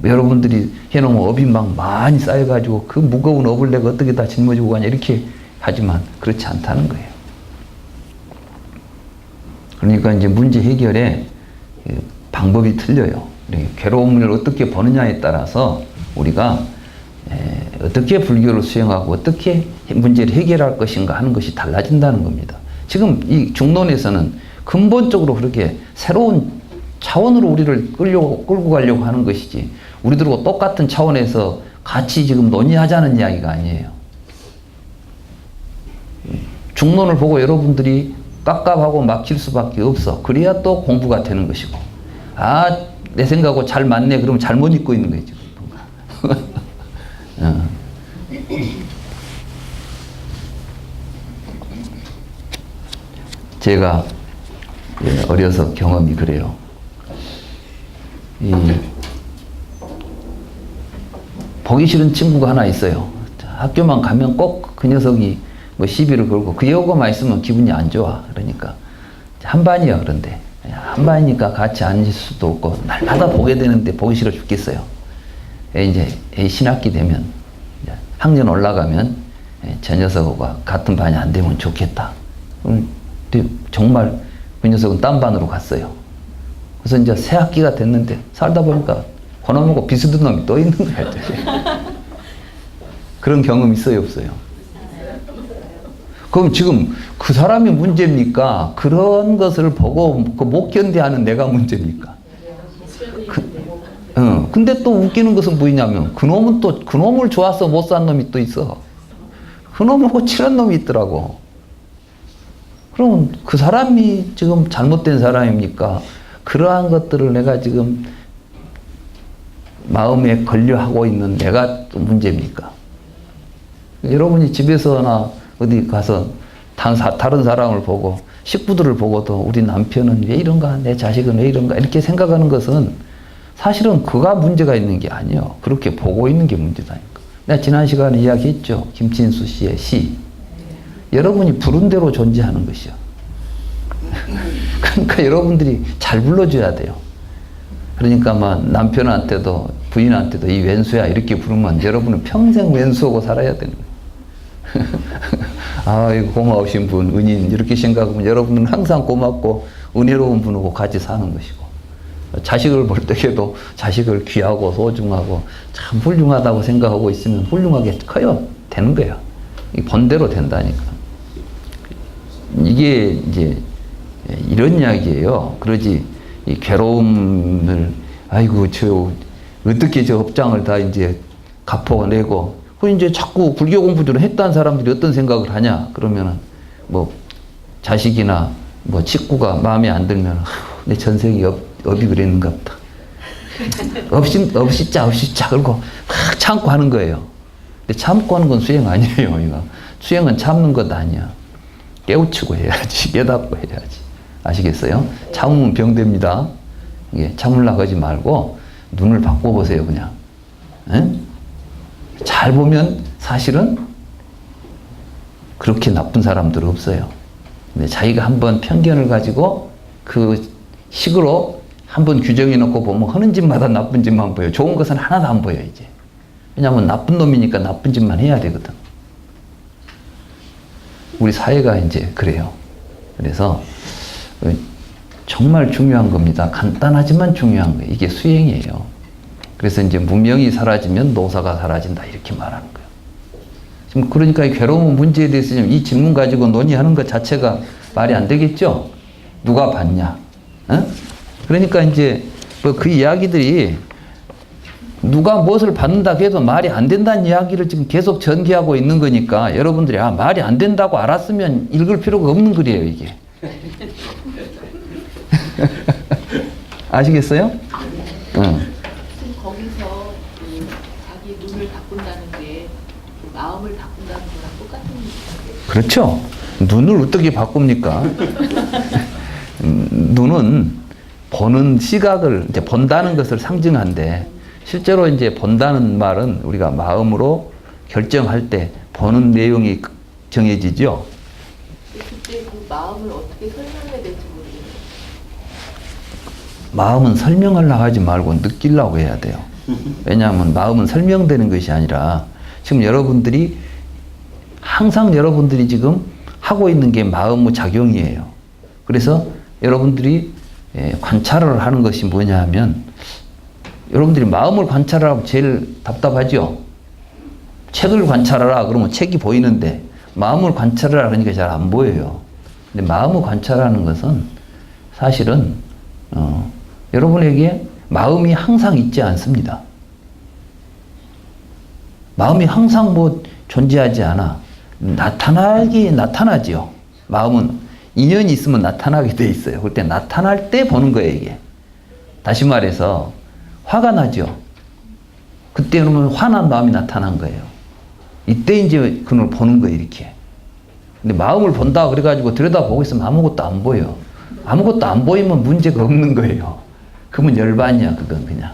S1: 여러분들이 해놓으면 업이 막 많이 쌓여가지고 그 무거운 업을 내가 어떻게 다 짊어지고 가냐 이렇게 하지만 그렇지 않다는 거예요. 그러니까 이제 문제 해결에 방법이 틀려요. 괴로움을 어떻게 보느냐에 따라서 우리가 어떻게 불교를 수행하고 어떻게 문제를 해결할 것인가 하는 것이 달라진다는 겁니다. 지금 이 중론에서는 근본적으로 그렇게 새로운 차원으로 우리를 끌고 가려고 하는 것이지 우리들과 똑같은 차원에서 같이 지금 논의하자는 이야기가 아니에요. 중론을 보고 여러분들이 깝깝하고 막힐 수밖에 없어. 그래야 또 공부가 되는 것이고. 아, 내 생각하고 잘 맞네. 그러면 잘못 읽고 있는 거예요, 지금. 제가 어려서 경험이 그래요. 보기 싫은 친구가 하나 있어요. 학교만 가면 꼭 그 녀석이 뭐 시비를 걸고 그 여고만 있으면 기분이 안 좋아. 그러니까 한 반이요. 그런데 한 반이니까 같이 앉을 수도 없고 날마다 보게 되는데 보기 싫어 죽겠어요. 이제 신학기 되면 학년 올라가면 저 녀석과 같은 반이 안 되면 좋겠다. 근데 정말 그 녀석은 딴 반으로 갔어요. 그래서 이제 새 학기가 됐는데 살다 보니까 그놈하고 비슷한 놈이 또 있는 거야. 그런 경험 있어요, 없어요? 그럼 지금 그 사람이 문제입니까? 그런 것을 보고 그 못 견뎌하는 내가 문제입니까? 근데 또 웃기는 것은 뭐냐면 그놈은 또 그놈을 좋아서 못 산 놈이 또 있어. 그놈하고 친한 놈이 있더라고. 그럼 그 사람이 지금 잘못된 사람입니까? 그러한 것들을 내가 지금 마음에 걸려하고 있는 내가 또 문제입니까? 여러분이 집에서나 어디 가서 다른 사람을 보고 식구들을 보고도 우리 남편은 왜 이런가, 내 자식은 왜 이런가 이렇게 생각하는 것은 사실은 그가 문제가 있는 게 아니에요. 그렇게 보고 있는 게 문제다니까. 내가 지난 시간에 이야기했죠. 김진수 씨의 시. 여러분이 부른 대로 존재하는 것이요. 그러니까 여러분들이 잘 불러줘야 돼요. 그러니까 막 남편한테도 부인한테도 이 왼수야 이렇게 부르면 여러분은 평생 왼수하고 살아야 되는 거예요. 아, 이거 고마우신 분, 은인 이렇게 생각하면 여러분은 항상 고맙고 은혜로운 분하고 같이 사는 것이고, 자식을 볼 때에도 자식을 귀하고 소중하고 참 훌륭하다고 생각하고 있으면 훌륭하게 커요. 되는 거예요. 이 본대로 된다니까. 이게 이제 이런 이야기예요. 그러지 이 괴로움을 아이고 저 어떻게 저 업장을 다 이제 갚아내고 그 이제 자꾸 불교 공부들을 했다는 사람들이 어떤 생각을 하냐 그러면은 뭐 자식이나 뭐 친구가 마음에 안 들면 내 전생이 업이 그랬는가 보다. 없이자 그러고 막 참고 하는 거예요. 근데 참고 하는 건 수행 아니에요. 이거 수행은 참는 것 아니야. 깨우치고 해야지. 깨닫고 해야지. 아시겠어요? 참으면 병됩니다. 예, 참으려고 하지 말고 눈을 바꿔보세요. 그냥. 에? 잘 보면 사실은 그렇게 나쁜 사람들 없어요. 근데 자기가 한번 편견을 가지고 그 식으로 한번 규정해 놓고 보면 하는 짓마다 나쁜 짓만 보여요. 좋은 것은 하나도 안 보여 이제. 왜냐하면 나쁜 놈이니까 나쁜 짓만 해야 되거든. 우리 사회가 이제 그래요. 그래서 정말 중요한 겁니다. 간단하지만 중요한 거예요. 이게 수행이에요. 그래서 이제 문명이 사라지면 노사가 사라진다 이렇게 말하는 거예요. 지금 그러니까 괴로운 문제에 대해서 이 질문 가지고 논의하는 것 자체가 말이 안 되겠죠? 누가 받냐? 어? 그러니까 이제 그 이야기들이 누가 무엇을 받는다 해도 말이 안 된다는 이야기를 지금 계속 전개하고 있는 거니까 여러분들이 말이 안 된다고 알았으면 읽을 필요가 없는 글이에요 이게. 아시겠어요? 응.
S2: 거기서 그 자기 눈을 바꾼다는 게 마음을 바꾼다는 거랑 똑같은 얘기인데.
S1: 그렇죠. 눈을 어떻게 바꿉니까? 눈은 보는 시각을 이제 본다는 것을 상징한데 실제로 이제 본다는 말은 우리가 마음으로 결정할 때 보는 내용이 정해지죠.
S2: 그때 그 마음을 어떻게 설명해야 될지 모르겠어요.
S1: 마음은 설명하려고 하지 말고 느끼려고 해야 돼요. 왜냐하면 마음은 설명되는 것이 아니라 지금 여러분들이 항상 여러분들이 지금 하고 있는 게 마음의 작용이에요. 그래서 여러분들이 관찰을 하는 것이 뭐냐 하면 여러분들이 마음을 관찰하라고 제일 답답하죠. 책을 관찰하라 그러면 책이 보이는데 마음을 관찰하라 그러니까 잘 안 보여요. 근데 마음을 관찰하는 것은 사실은 여러분에게 마음이 항상 있지 않습니다. 마음이 항상 뭐 존재하지 않아. 나타나지요. 마음은 인연이 있으면 나타나게 돼 있어요. 그때 나타날 때 보는 거예요, 이게. 다시 말해서 화가 나죠. 그때는 화난 마음이 나타난 거예요. 이때 이제 그걸 보는 거예요, 이렇게. 근데 마음을 본다 그래가지고 들여다보고 있으면 아무것도 안 보여. 아무것도 안 보이면 문제가 없는 거예요. 그러면 열반이야, 그건 그냥.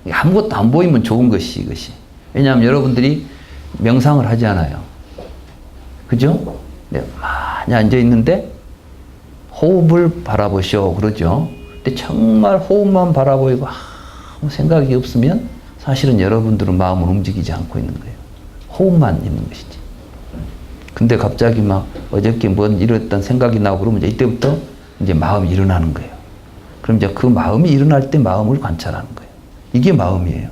S1: 아무것도 안 보이면 좋은 것이 이것이. 왜냐하면 여러분들이 명상을 하지 않아요. 그죠? 네, 많이 앉아 있는데 호흡을 바라보시오 그러죠. 근데 정말 호흡만 바라보이고 아무 생각이 없으면 사실은 여러분들은 마음을 움직이지 않고 있는 거예요. 호흡만 있는 것이지. 근데 갑자기 막 어저께 뭔 이랬던 생각이 나고 그러면 이제 이때부터 이제 마음이 일어나는 거예요. 그럼 이제 그 마음이 일어날 때 마음을 관찰하는 거예요. 이게 마음이에요.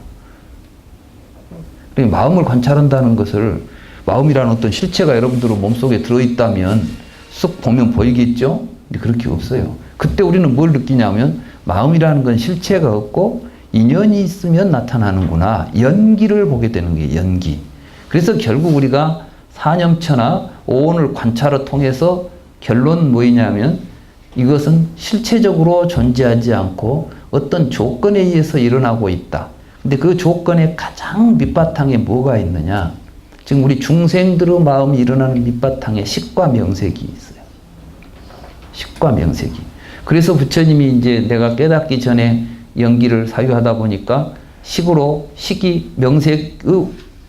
S1: 마음을 관찰한다는 것을 마음이라는 어떤 실체가 여러분들 몸속에 들어있다면 쑥 보면 보이겠죠? 근데 그렇게 없어요. 그때 우리는 뭘 느끼냐면 마음이라는 건 실체가 없고 인연이 있으면 나타나는구나. 연기를 보게 되는 거예요. 연기. 그래서 결국 우리가 사념처나 오온을 관찰을 통해서 결론 뭐이냐면 이것은 실체적으로 존재하지 않고 어떤 조건에 의해서 일어나고 있다. 근데 그 조건의 가장 밑바탕에 뭐가 있느냐? 지금 우리 중생들의 마음이 일어나는 밑바탕에 식과 명색이 있어요. 식과 명색이. 그래서 부처님이 이제 내가 깨닫기 전에 연기를 사유하다 보니까 식으로 식이 명색의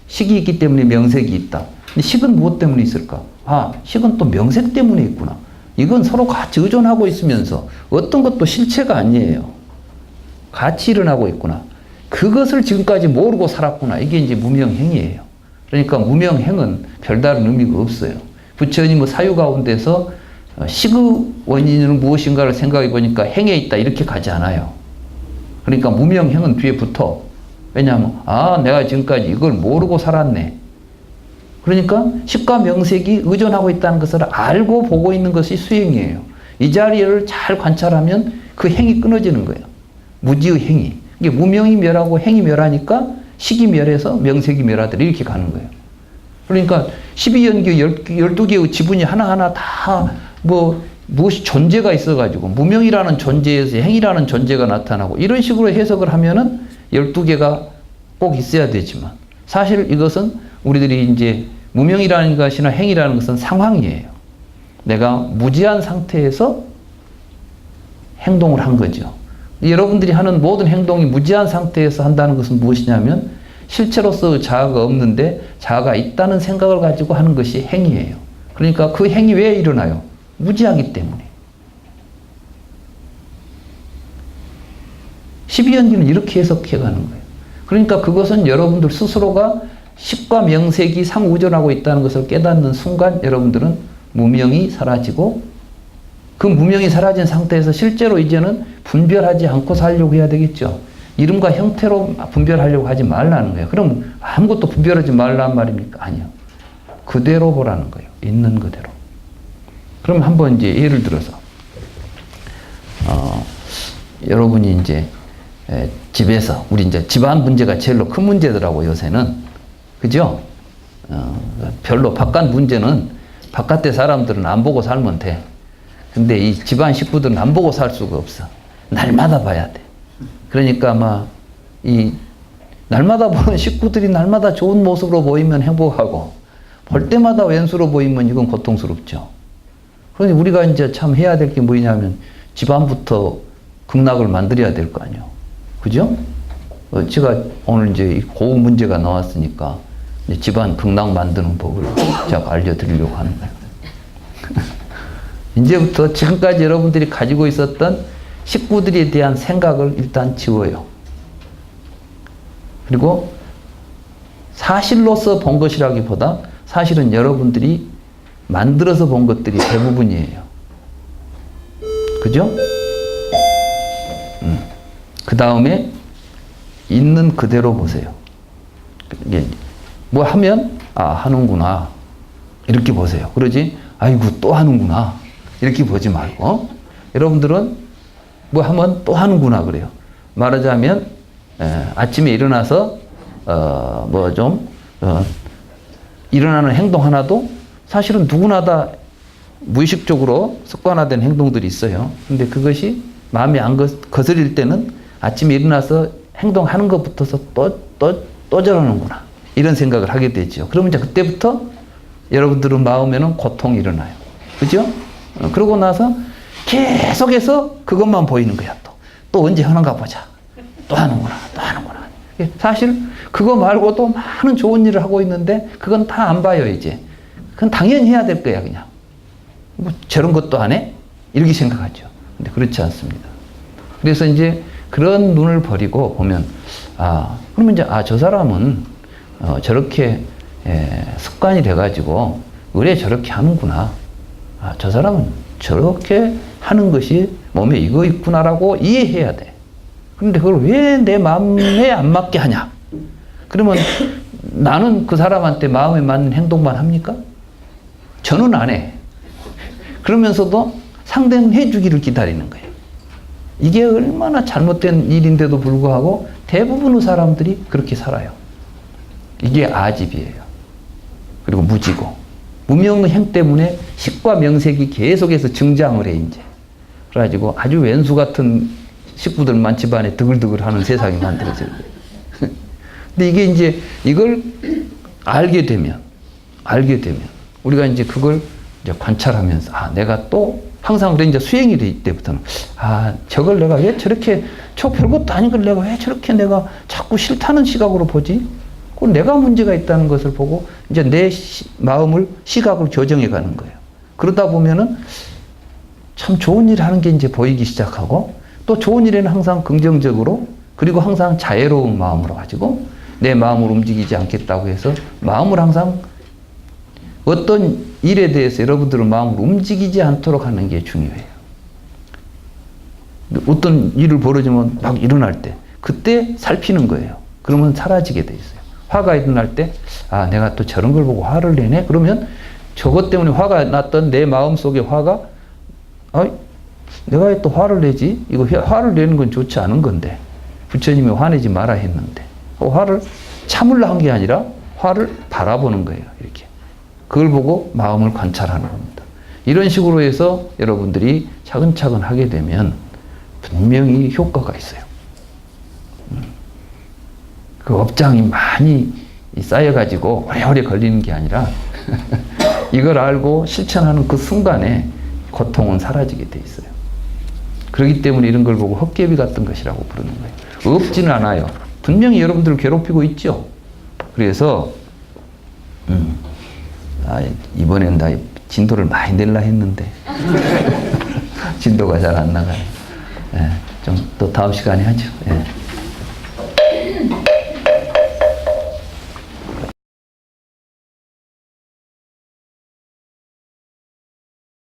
S1: 식이 있기 때문에 명색이 있다. 근데 식은 무엇 때문에 있을까? 아, 식은 또 명색 때문에 있구나. 이건 서로 같이 의존하고 있으면서 어떤 것도 실체가 아니에요. 같이 일어나고 있구나. 그것을 지금까지 모르고 살았구나. 이게 이제 무명행이에요. 그러니까 무명행은 별다른 의미가 없어요. 부처님의 사유 가운데서 식의 원인은 무엇인가를 생각해 보니까 행에 있다 이렇게 가지 않아요. 그러니까 무명행은 뒤에 붙어. 왜냐하면 아 내가 지금까지 이걸 모르고 살았네. 그러니까 식과 명색이 의존하고 있다는 것을 알고 보고 있는 것이 수행이에요. 이 자리를 잘 관찰하면 그 행이 끊어지는 거예요. 무지의 행이. 이게 무명이 멸하고 행이 멸하니까 식이 멸해서 명색이 멸하더라 이렇게 가는 거예요. 그러니까 12연기 12개의 지분이 하나하나 다 무엇이 존재가 있어가지고 무명이라는 존재에서 행이라는 존재가 나타나고 이런 식으로 해석을 하면은 12개가 꼭 있어야 되지만 사실 이것은 우리들이 이제 무명이라는 것이나 행이라는 것은 상황이에요. 내가 무지한 상태에서 행동을 한 거죠. 여러분들이 하는 모든 행동이 무지한 상태에서 한다는 것은 무엇이냐면 실체로서 자아가 없는데 자아가 있다는 생각을 가지고 하는 것이 행이에요. 그러니까 그 행이 왜 일어나요? 무지하기 때문에. 12연기는 이렇게 해석해 가는 거예요. 그러니까 그것은 여러분들 스스로가 식과 명색이 상우존하고 있다는 것을 깨닫는 순간 여러분들은 무명이 사라지고 그 무명이 사라진 상태에서 실제로 이제는 분별하지 않고 살려고 해야 되겠죠. 이름과 형태로 분별하려고 하지 말라는 거예요. 그럼 아무것도 분별하지 말라는 말입니까? 아니요. 그대로 보라는 거예요. 있는 그대로. 그럼 한번 이제 예를 들어서 여러분이 이제 집에서 우리 이제 집안 문제가 제일로 큰 문제더라고 요새는. 그죠? 별로 바깥 문제는 바깥의 사람들은 안 보고 살면 돼. 근데 이 집안 식구들은 안 보고 살 수가 없어. 날마다 봐야 돼. 그러니까 이 날마다 보는 식구들이 날마다 좋은 모습으로 보이면 행복하고 볼 때마다 왼수로 보이면 이건 고통스럽죠. 그런데 우리가 이제 참 해야 될 게 뭐냐면 집안부터 극락을 만들어야 될 거 아니에요. 그죠? 제가 오늘 이제 이 고우 문제가 나왔으니까 이제 집안 극락 만드는 법을 제가 알려드리려고 하는 거예요. 이제부터 지금까지 여러분들이 가지고 있었던 식구들에 대한 생각을 일단 지워요. 그리고 사실로서 본 것이라기보다 사실은 여러분들이 만들어서 본 것들이 대부분이에요. 그죠? 그 다음에 있는 그대로 보세요. 뭐 하면 하는구나 이렇게 보세요. 그러지 아이고 또 하는구나 이렇게 보지 말고 여러분들은 뭐 하면 또 하는구나 그래요. 말하자면 아침에 일어나서 일어나는 행동 하나도 사실은 누구나 다 무의식적으로 습관화된 행동들이 있어요. 근데 그것이 마음이 안 거스릴 때는 아침에 일어나서 행동하는 것부터서 또 저러는구나 이런 생각을 하게 되죠. 그러면 이제 그때부터 여러분들의 마음에는 고통이 일어나요. 그죠? 그러고 나서 계속해서 그것만 보이는 거야. 또 언제 하는가 보자. 또 하는구나. 사실 그거 말고도 많은 좋은 일을 하고 있는데 그건 다 안 봐요 이제. 그건 당연히 해야 될 거야 그냥. 뭐 저런 것도 안 해? 이렇게 생각하죠. 근데 그렇지 않습니다. 그래서 이제 그런 눈을 버리고 보면 그러면 이제 저 사람은 저렇게 습관이 돼가지고 의뢰 저렇게 하는구나. 저 사람은 저렇게 하는 것이 몸에 이거 있구나라고 이해해야 돼. 그런데 그걸 왜 내 마음에 안 맞게 하냐? 그러면 나는 그 사람한테 마음에 맞는 행동만 합니까? 저는 안 해. 그러면서도 상대는 해주기를 기다리는 거예요. 이게 얼마나 잘못된 일인데도 불구하고 대부분의 사람들이 그렇게 살아요. 이게 아집이에요. 그리고 무지고. 무명행 때문에 식과 명색이 계속해서 증장을 해, 이제. 그래가지고 아주 왼수 같은 식구들만 집안에 드글드글 하는 세상이 만들어져요. 근데 이게 이제 이걸 알게 되면, 우리가 이제 그걸 이제 관찰하면서, 내가 또 항상 그래, 이제 수행이 될 때부터는, 저걸 내가 왜 저렇게, 저 별것도 아닌 걸 내가 왜 저렇게 내가 자꾸 싫다는 시각으로 보지? 그건 내가 문제가 있다는 것을 보고, 이제 내 마음을, 시각을 교정해 가는 거예요. 그러다 보면은 참 좋은 일 하는 게 이제 보이기 시작하고, 또 좋은 일에는 항상 긍정적으로, 그리고 항상 자애로운 마음으로 가지고, 내 마음을 움직이지 않겠다고 해서 마음을 항상 어떤 일에 대해서 여러분들은 마음을 움직이지 않도록 하는 게 중요해요. 어떤 일을 벌어지면 막 일어날 때 그때 살피는 거예요. 그러면 사라지게 돼 있어요. 화가 일어날 때 내가 또 저런 걸 보고 화를 내네? 그러면 저것 때문에 화가 났던 내 마음 속의 화가 내가 왜 또 화를 내지? 이거 화를 내는 건 좋지 않은 건데 부처님이 화내지 마라 했는데 화를 참으려 한 게 아니라 화를 바라보는 거예요. 이렇게. 그걸 보고 마음을 관찰하는 겁니다. 이런 식으로 해서 여러분들이 차근차근 하게 되면 분명히 효과가 있어요. 그 업장이 많이 쌓여가지고 오래오래 걸리는 게 아니라 이걸 알고 실천하는 그 순간에 고통은 사라지게 돼 있어요. 그렇기 때문에 이런 걸 보고 헛개비 같은 것이라고 부르는 거예요. 없지는 않아요. 분명히 여러분들을 괴롭히고 있죠. 그래서 이번엔 나 진도를 많이 내려 했는데 진도가 잘 안 나가요. 좀 또 다음 시간에 하죠.